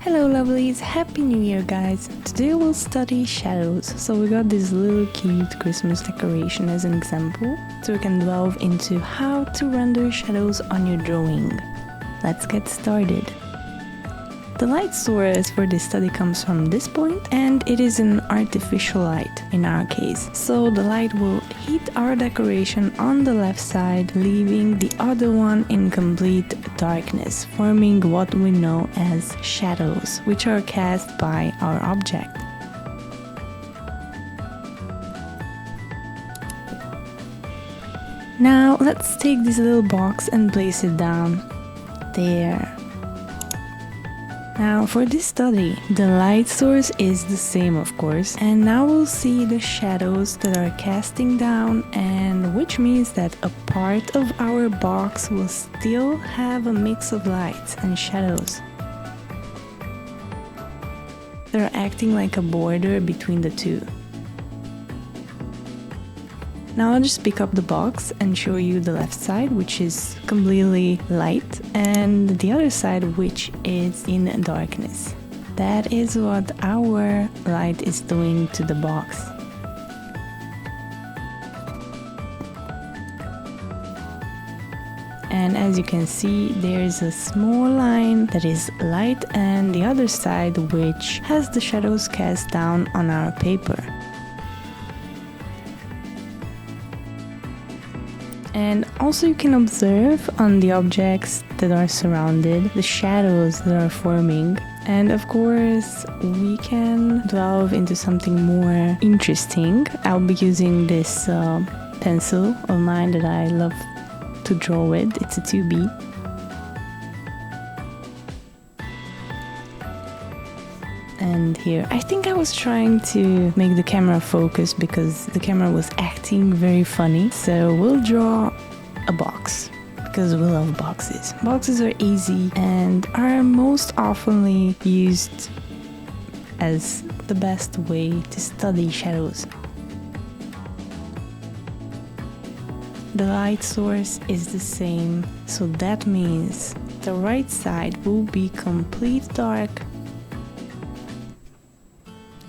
Hello lovelies, happy new year guys. Today we'll study shadows. So we got this little cute Christmas decoration as an example, so we can delve into how to render shadows on your drawing. Let's get started. The light source for this study comes from this point, and it is an artificial light in our case. So the light will hit our decoration on the left side, leaving the other one in complete darkness, forming what we know as shadows, which are cast by our object. Now let's take this little box and place it down there. Now for this study, the light source is the same of course, and now we'll see the shadows that are casting down, and which means that a part of our box will still have a mix of lights and shadows. They're acting like a border between the two. Now I'll just pick up the box and show you the left side, which is completely light, and the other side which is in darkness. That is what our light is doing to the box. And as you can see, there's a small line that is light and the other side which has the shadows cast down on our paper. And also you can observe on the objects that are surrounded the shadows that are forming. And of course we can delve into something more interesting. I'll be using this pencil of mine that I love to draw with. It's a 2B. And here, I think I was trying to make the camera focus because the camera was acting very funny. So we'll draw a box because we love boxes. Boxes are easy and are most oftenly used as the best way to study shadows. The light source is the same, so that means the right side will be complete dark,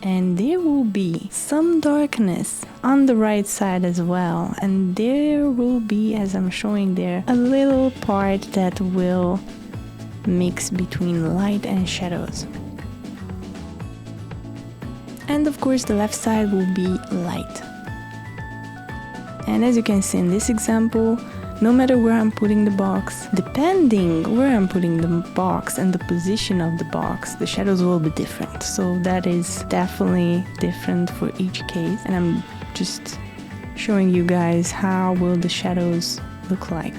and there will be some darkness on the right side as well, and there will be, as I'm showing there, a little part that will mix between light and shadows. And of course the left side will be light. And as you can see in this example, no matter where I'm putting the box, depending where I'm putting the box and the position of the box, the shadows will be different. So that is definitely different for each case. And I'm just showing you guys how will the shadows look like.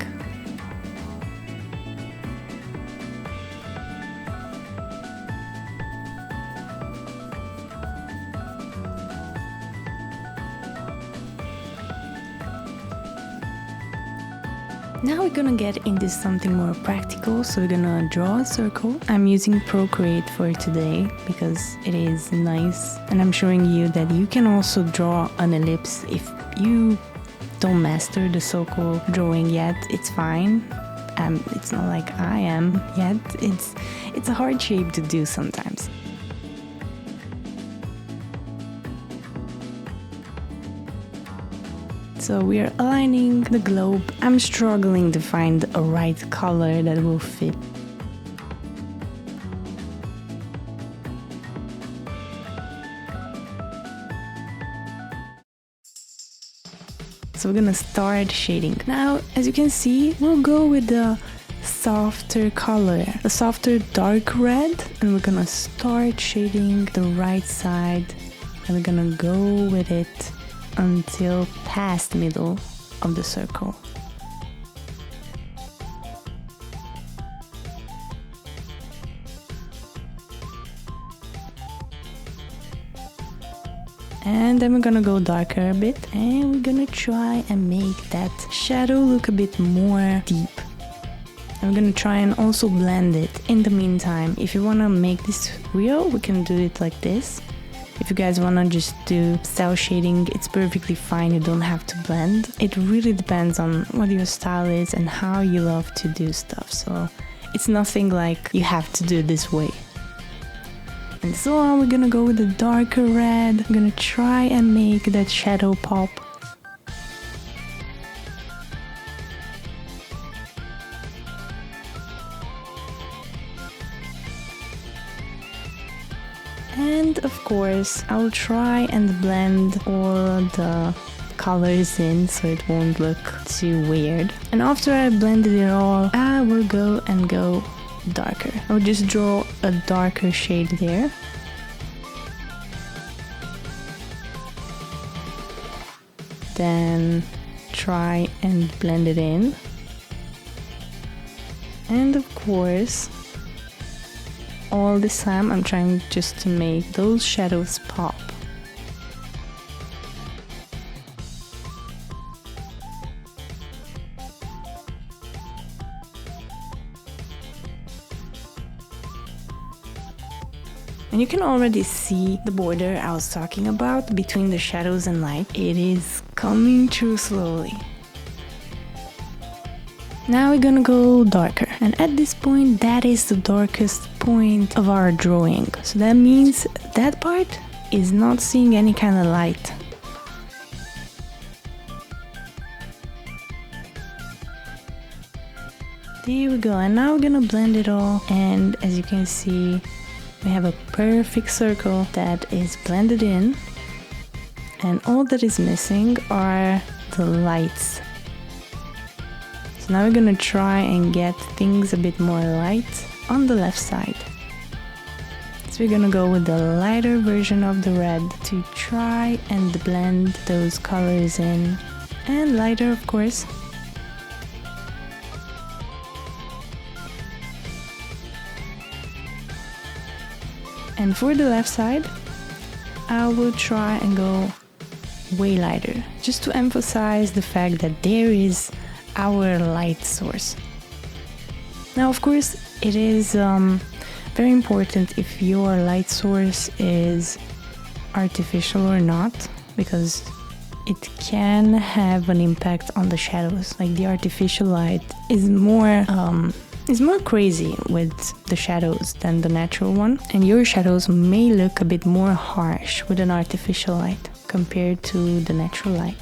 Now we're gonna get into something more practical, so we're gonna draw a circle. I'm using Procreate for today because it is nice, and I'm showing you that you can also draw an ellipse if you don't master the circle drawing yet. It's fine. It's not like I am yet. It's a hard shape to do sometimes. So we are aligning the globe. I'm struggling to find a right color that will fit. So we're gonna start shading. Now, as you can see, we'll go with the softer color, a softer dark red, and we're gonna start shading the right side, and we're gonna go with it until past middle of the circle. And then we're gonna go darker a bit, and we're gonna try and make that shadow look a bit more deep. I'm gonna try and also blend it in the meantime. If you wanna make this real, we can do it like this. If you guys wanna just do cell shading, it's perfectly fine, you don't have to blend. It really depends on what your style is and how you love to do stuff, so it's nothing like you have to do it this way. and so on. We're gonna go with a darker red. I'm gonna try and make that shadow pop. And of course, I'll try and blend all the colors in so it won't look too weird. And after I blended it all, I will go darker. I'll just draw a darker shade there. Then try and blend it in. And of course, all this time I'm trying just to make those shadows pop. And you can already see the border I was talking about between the shadows and light. It is coming through slowly. Now we're gonna go darker, and at this point that is the darkest point of our drawing. So that means that part is not seeing any kind of light. There we go, and now we're gonna blend it all, and as you can see, we have a perfect circle that is blended in, and all that is missing are the lights. So now we're gonna try and get things a bit more light on the left side. So we're gonna go with the lighter version of the red to try and blend those colors in, and lighter of course. And for the left side, I will try and go way lighter, just to emphasize the fact that there is our light source. Now, of course, it is very important if your light source is artificial or not, because it can have an impact on the shadows. Like the artificial light is more crazy with the shadows than the natural one, and your shadows may look a bit more harsh with an artificial light compared to the natural light.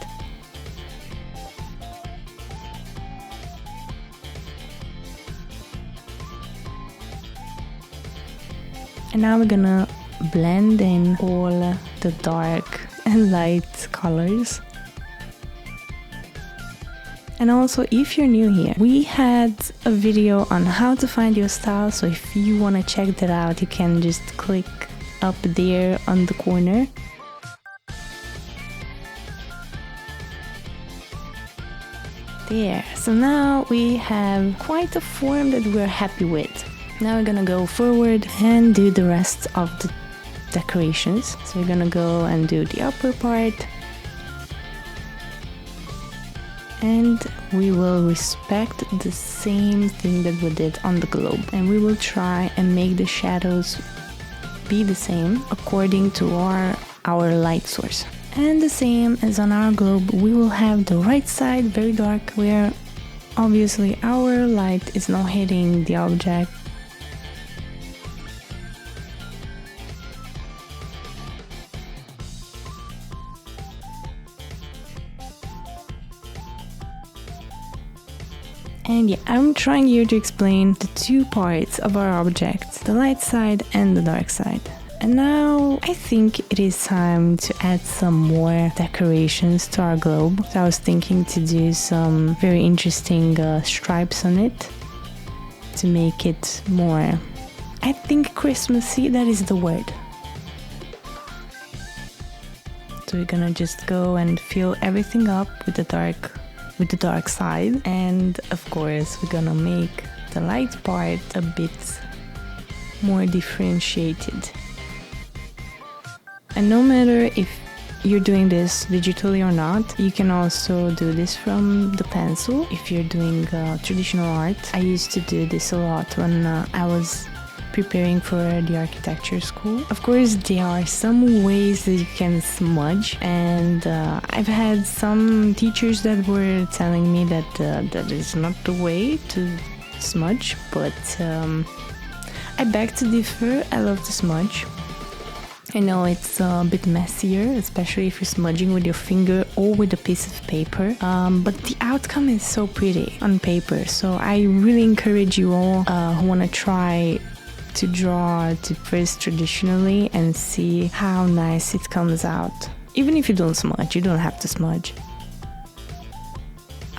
And now we're gonna blend in all the dark and light colors. And also, if you're new here, we had a video on how to find your style, so if you want to check that out, you can just click up there on the corner. There, so now we have quite a form that we're happy with. Now we're gonna go forward and do the rest of the decorations. So we're gonna go and do the upper part. And we will respect the same thing that we did on the globe, and we will try and make the shadows be the same according to our light source. And the same as on our globe, we will have the right side very dark, where obviously our light is not hitting the object. And yeah, I'm trying here to explain the two parts of our object, the light side and the dark side. And now I think it is time to add some more decorations to our globe. So I was thinking to do some very interesting stripes on it to make it more, I think, Christmassy. That is the word. So we're gonna just go and fill everything up with the dark side, and of course we're gonna make the light part a bit more differentiated. And no matter if you're doing this digitally or not, you can also do this from the pencil if you're doing traditional art. I used to do this a lot when I was preparing for the architecture school. Of course, there are some ways that you can smudge, and I've had some teachers that were telling me that that is not the way to smudge, but I beg to differ. I love to smudge. I know it's a bit messier, especially if you're smudging with your finger or with a piece of paper, but the outcome is so pretty on paper. So I really encourage you all who want to try to draw to first traditionally and see how nice it comes out. Even if you don't smudge, you don't have to smudge.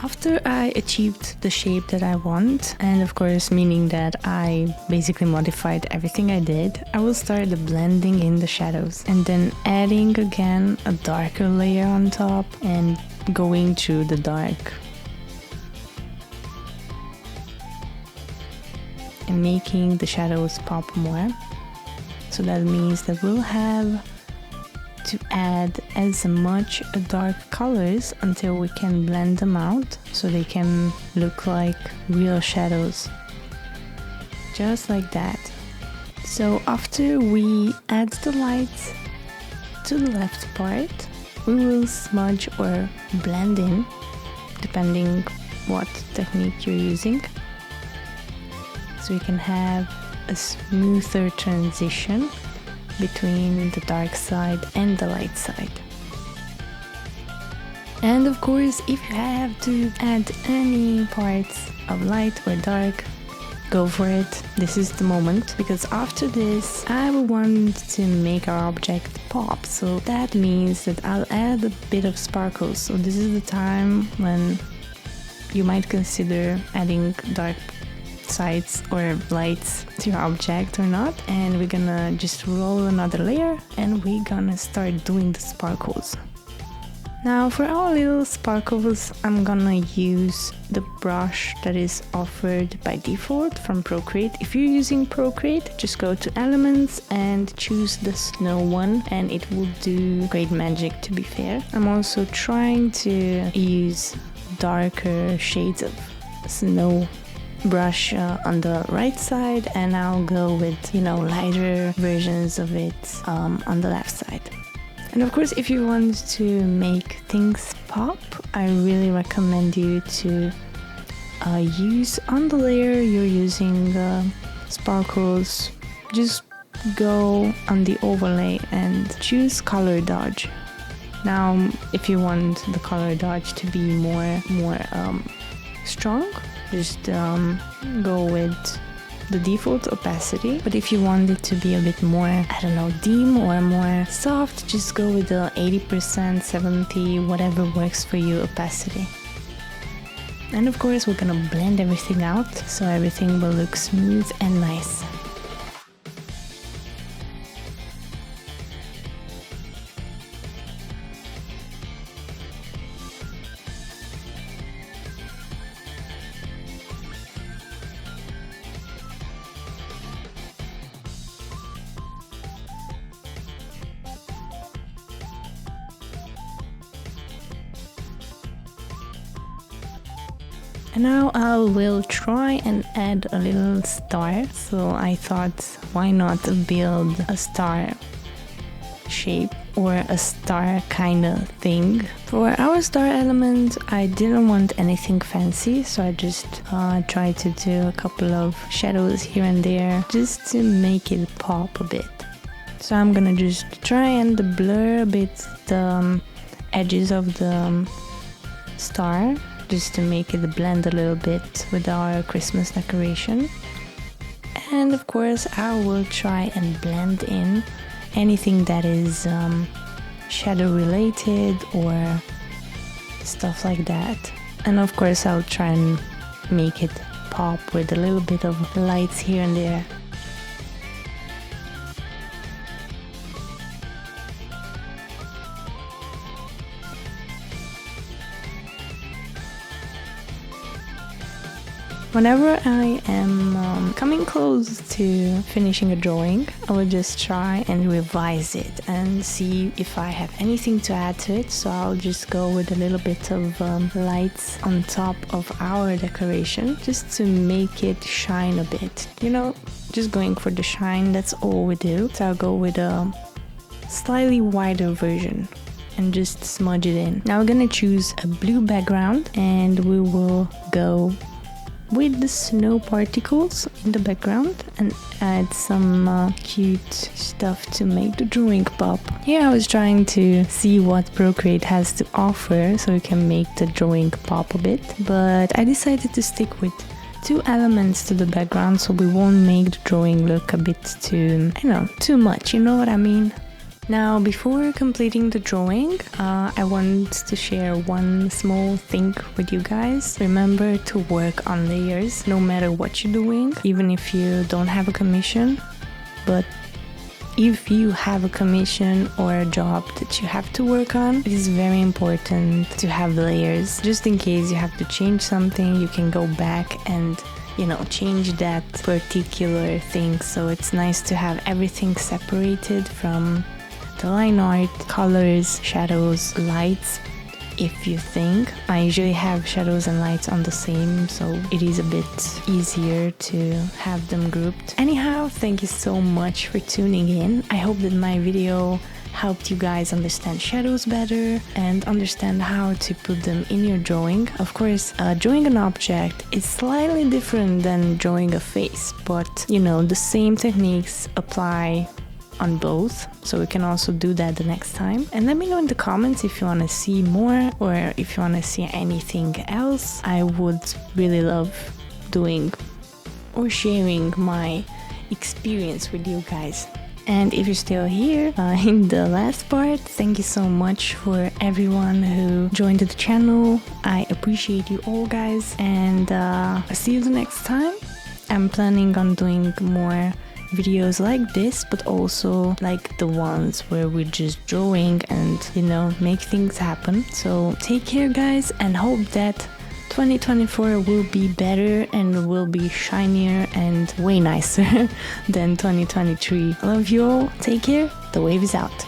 After I achieved the shape that I want, and of course meaning that I basically modified everything I did, I will start the blending in the shadows and then adding again a darker layer on top and going through the dark and making the shadows pop more. So that means that we'll have to add as much dark colors until we can blend them out so they can look like real shadows, just like that. So after we add the lights to the left part, we will smudge or blend in depending what technique you're using, so you can have a smoother transition between the dark side and the light side. And of course, if you have to add any parts of light or dark, go for it. This is the moment, because after this I will want to make our object pop. So that means that I'll add a bit of sparkles. So this is the time when you might consider adding dark sides or lights to your object or not, and we're gonna just roll another layer and we're gonna start doing the sparkles. Now for our little sparkles, I'm gonna use the brush that is offered by default from Procreate. If you're using Procreate, just go to Elements and choose the snow one and it will do great magic, to be fair. I'm also trying to use darker shades of snow brush on the right side, and I'll go with, you know, lighter versions of it on the left side. And of course, if you want to make things pop, I really recommend you to use on the layer you're using sparkles, just go on the overlay and choose color dodge. Now if you want the color dodge to be more strong, just go with the default opacity, but if you want it to be a bit more, I don't know, dim or more soft, just go with the 80%, 70%, whatever works for you opacity. And of course we're gonna blend everything out so everything will look smooth and nice. And now I will try and add a little star. So I thought, why not build a star shape or a star kind of thing. For our star element, I didn't want anything fancy, so I just tried to do a couple of shadows here and there just to make it pop a bit. So I'm gonna just try and blur a bit the edges of the star, just to make it blend a little bit with our Christmas decoration. And of course I will try and blend in anything that is shadow related or stuff like that. And of course I'll try and make it pop with a little bit of lights here and there. Whenever I am coming close to finishing a drawing, I will just try and revise it and see if I have anything to add to it. So I'll just go with a little bit of lights on top of our decoration just to make it shine a bit. You know, just going for the shine, that's all we do. So I'll go with a slightly wider version and just smudge it in. Now we're gonna choose a blue background and we will go with the snow particles in the background and add some cute stuff to make the drawing pop. Here I was trying to see what Procreate has to offer so you can make the drawing pop a bit, but I decided to stick with 2 elements to the background so we won't make the drawing look a bit too, too much, you know what I mean? Now, before completing the drawing, I want to share one small thing with you guys. Remember to work on layers, no matter what you're doing, even if you don't have a commission. But if you have a commission or a job that you have to work on, it is very important to have layers. Just in case you have to change something, you can go back and change that particular thing. So it's nice to have everything separated from the line art, colors, shadows, lights. If you think, I usually have shadows and lights on the same, so it is a bit easier to have them grouped. Anyhow, thank you so much for tuning in. I hope that my video helped you guys understand shadows better and understand how to put them in your drawing. Of course, drawing an object is slightly different than drawing a face, but the same techniques apply on both, so we can also do that the next time. And let me know in the comments if you want to see more or if you want to see anything else. I would really love doing or sharing my experience with you guys. And if you're still here in the last part, thank you so much for everyone who joined the channel. I appreciate you all, guys, and see you the next time. I'm planning on doing more videos like this, but also like the ones where we're just drawing and make things happen. So take care, guys, and hope that 2024 will be better and will be shinier and way nicer than 2023. Love you all, take care, the wave is out.